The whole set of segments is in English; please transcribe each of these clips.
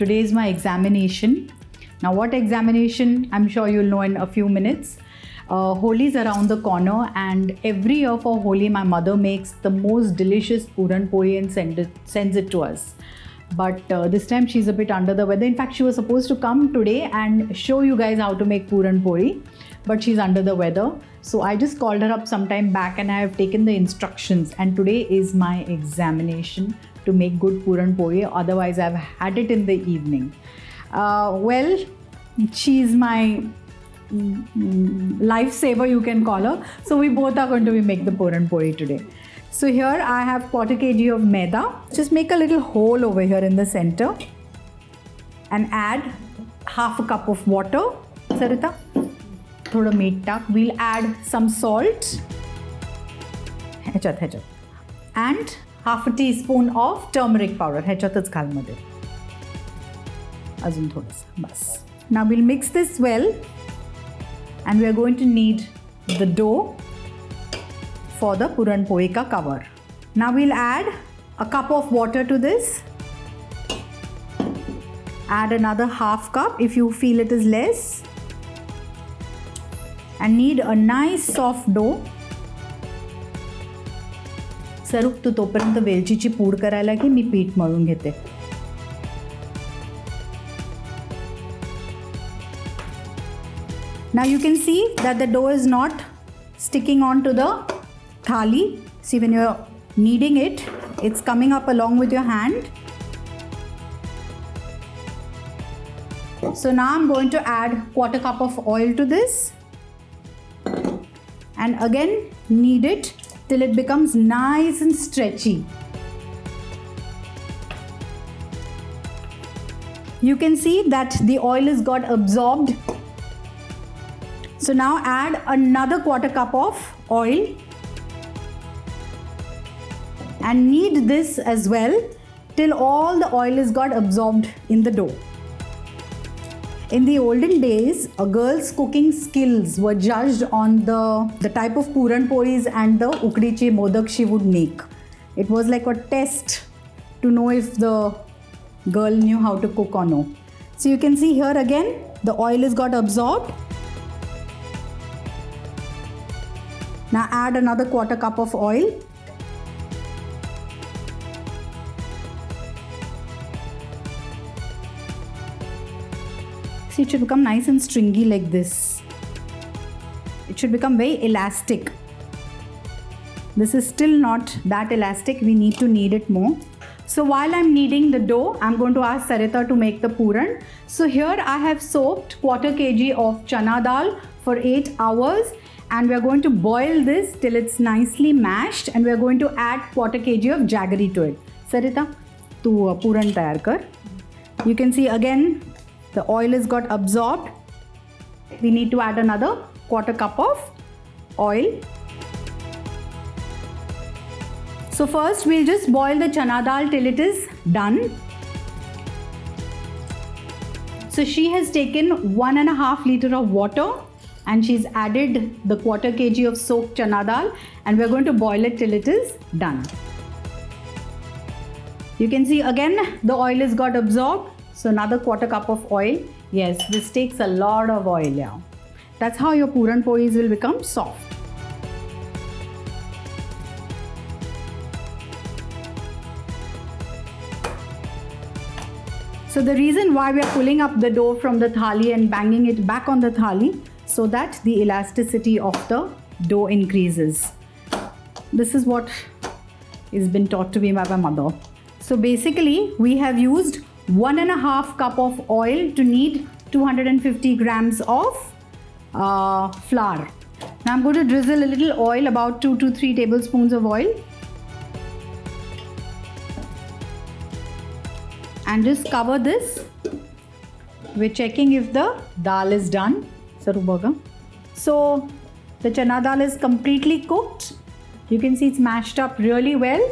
Today is my examination. Now what examination? I'm sure you'll know in a few minutes. Holi is around the corner, and every year for Holi my mother makes the most delicious Puran Poli and sends it to us. But this time she's a bit under the weather. In fact, she was supposed to come today and show you guys how to make Puran Poli, but she's under the weather. So I just called her up some time back and I have taken the instructions, and today is my examination to make good Puran Poli. Otherwise I've had it in the evening. Well, she's my lifesaver, you can call her. So we both are going to make the Puran Poli today. So here I have 1/4 kg of Maida. Just make a little hole over here in the center and add 1/2 cup of water. Sarita, thoda meat tak. We'll add some salt. And 1/2 teaspoon of turmeric powder. ह्याच्यातच घाल मध्ये. अजून थोडंसं बस. Now we'll mix this well, and we are going to knead the dough for the Puran Poli ka cover. Now we'll add a cup of water to this. Add another 1/2 cup if you feel it is less. And knead a nice soft dough. सरूप तू तोपर्यंत वेलचीची पूड करायला की मी पीठ मळून घेते. Now you can see that the dough is not sticking onto the thali. See, when you're kneading it, it's coming up along with your hand. So now I'm going to add 1/4 cup of oil to this, and again knead it till it becomes nice and stretchy. You can see that the oil has got absorbed. So now add another 1/4 cup of oil and knead this as well till all the oil is got absorbed in the dough. In the olden days, a girl's cooking skills were judged on the type of Puran Polis and the ukdiche modak she would make. It was like a test to know if the girl knew how to cook or no. So you can see here again, the oil has got absorbed. Now add another 1/4 cup of oil. See, it should become nice and stringy like this. It should become very elastic. This is still not that elastic. We need to knead it more. So while I'm kneading the dough, I'm going to ask Sarita to make the puran. So here I have soaked 1/4 kg of chana dal for 8 hours. And we are going to boil this till it's nicely mashed, and we are going to add 1/4 kg of jaggery to it. Sarita, tu puran tayar kar. You can see again the oil has got absorbed. We need to add another 1/4 cup of oil. So first we'll just boil the chana dal till it is done. So she has taken 1.5 liter of water, and she's added the 1/4 kg of soaked chana dal, and we're going to boil it till it is done. You can see again the oil has got absorbed, so another 1/4 cup of oil. Yes, this takes a lot of oil. Yeah, that's how your Puran Polis will become soft. So the reason why we are pulling up the dough from the thali and banging it back on the thali, so that the elasticity of the dough increases. This is what has been taught to me by my mother. So basically we have used 1.5 cup of oil to knead 250 grams of flour. Now I'm going to drizzle a little oil, about 2 to 3 tablespoons of oil, and just cover this. We're checking if the dal is done. So the chana dal is completely cooked. You can see it's mashed up really well.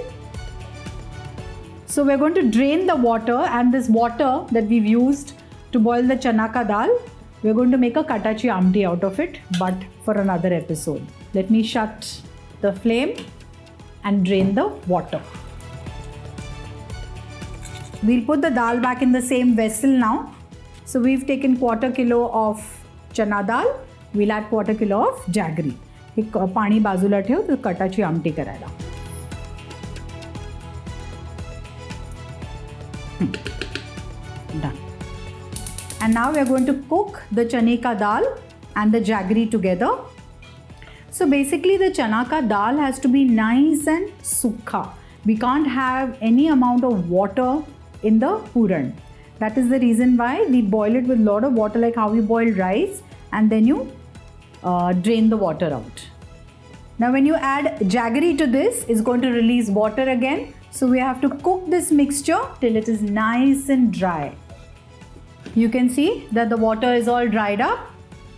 So we're going to drain the water, and this water that we've used to boil the chana ka dal, we're going to make a katachi amti out of it, but for another episode. Let me shut the flame and drain the water. We'll put the dal back in the same vessel now. So we've taken 1/4 kilo of chana dal. We'll add 1/4 kilo of jaggery. एक पाणी बाजूला ठेव तर कटाची आमटी करायला. Done. And now we are going to cook the chane ka dal and the jaggery together. So basically the chana ka dal has to be nice and sukha. We can't have any amount of water in the puran. That is the reason why we boil it with a lot of water, like how you boil rice, and then you drain the water out. Now when you add jaggery to this, it's going to release water again. So we have to cook this mixture till it is nice and dry. You can see that the water is all dried up.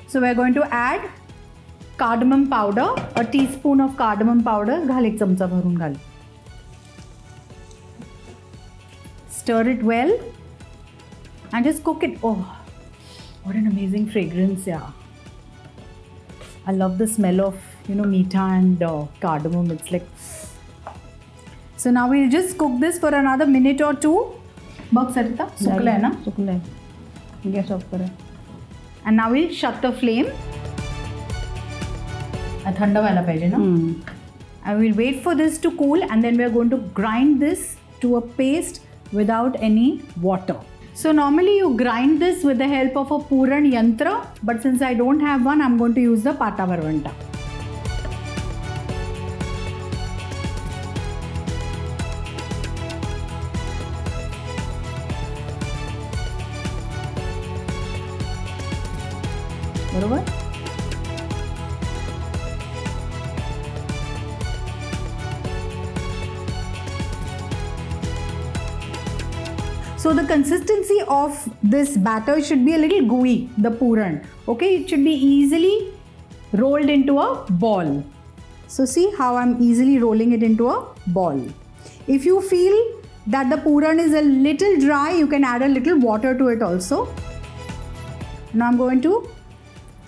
So we're going to add cardamom powder, a teaspoon of cardamom powder. घाल एक चमचा भरून घाल. Stir it well and just cook it. Oh, what an amazing fragrance, yeah. I love the smell of, meeta and cardamom. It's like... So now we'll just cook this for another minute or two. Bak Sarita, sukla hai na? Sukla hai. Gas off kare. And now we'll shut the flame. Thanda wala pahiye na? And we'll wait for this to cool, and then we're going to grind this to a paste without any water. So normally you grind this with the help of a Puran yantra, but since I don't have one, I'm going to use the pata varvanta. बरोबर? So the consistency of this batter should be a little gooey, the puran. Okay, it should be easily rolled into a ball. So see how I'm easily rolling it into a ball. If you feel that the puran is a little dry, you can add a little water to it also. Now I'm going to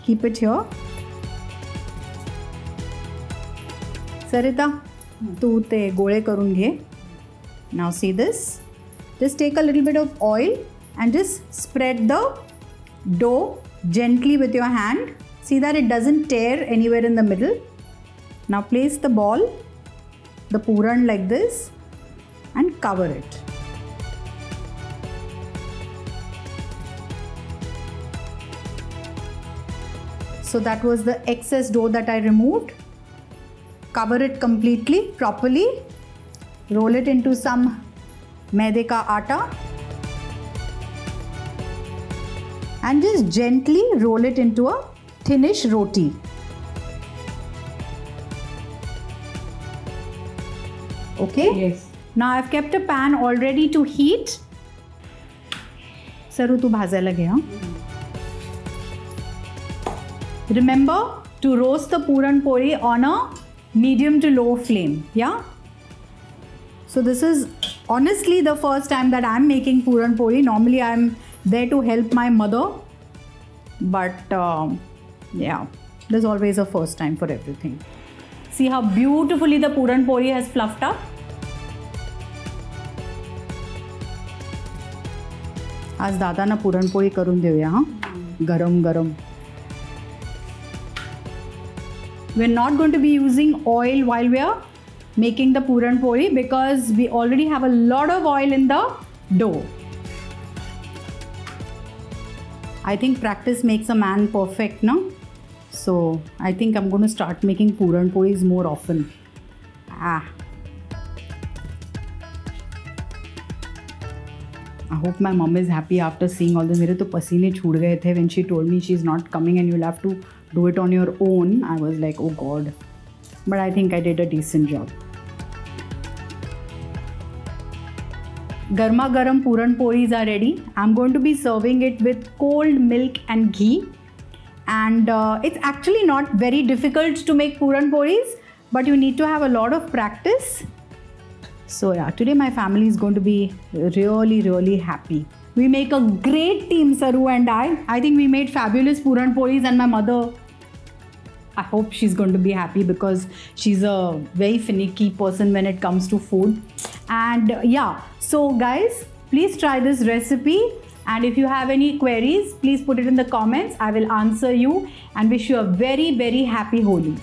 keep it here. Sarita, तू ते गोळे करून घे. Now see this. Just take a little bit of oil and just spread the dough gently with your hand. See that it doesn't tear anywhere in the middle. Now place the ball, the puran like this, and cover it. So that was the excess dough that I removed. Cover it completely, properly. Roll it into some Maida ka atta and just gently roll it into a thinnish roti. Okay? Yes. Now I've kept a pan all ready to heat. Saru, tu bhajayla घे. Remember to roast the Puran Poli on a medium to low flame. Yeah? So this is honestly the first time that I'm making Puran Poli. Normally I'm there to help my mother. But yeah, there's always a first time for everything. See how beautifully the Puran Poli has fluffed up. आज दादांना पुरणपोळी करून देऊया हां गरम गरम. We're not going to be using oil while we are making the Puran Poli because we already have a lot of oil in the dough. I think practice makes a man perfect, no? So I think I'm going to start making Puran Polis more often. I hope my mom is happy after seeing all this. मेरे तो पसीने छूट गए थे when she told me she's not coming and you'll have to do it on your own. I was like, oh God. But I think I did a decent job. Garma garam Puran Polis are ready. I'm going to be serving it with cold milk and ghee. And it's actually not very difficult to make Puran Polis, but you need to have a lot of practice. So yeah, today my family is going to be really, really happy. We make a great team, Saru and I. I think we made fabulous Puran Polis, and my mother, I hope she's going to be happy because she's a very finicky person when it comes to food. And yeah, so guys, Please try this recipe, and if you have any queries, please put it in the comments. I will answer you and wish you a very, very happy Holi.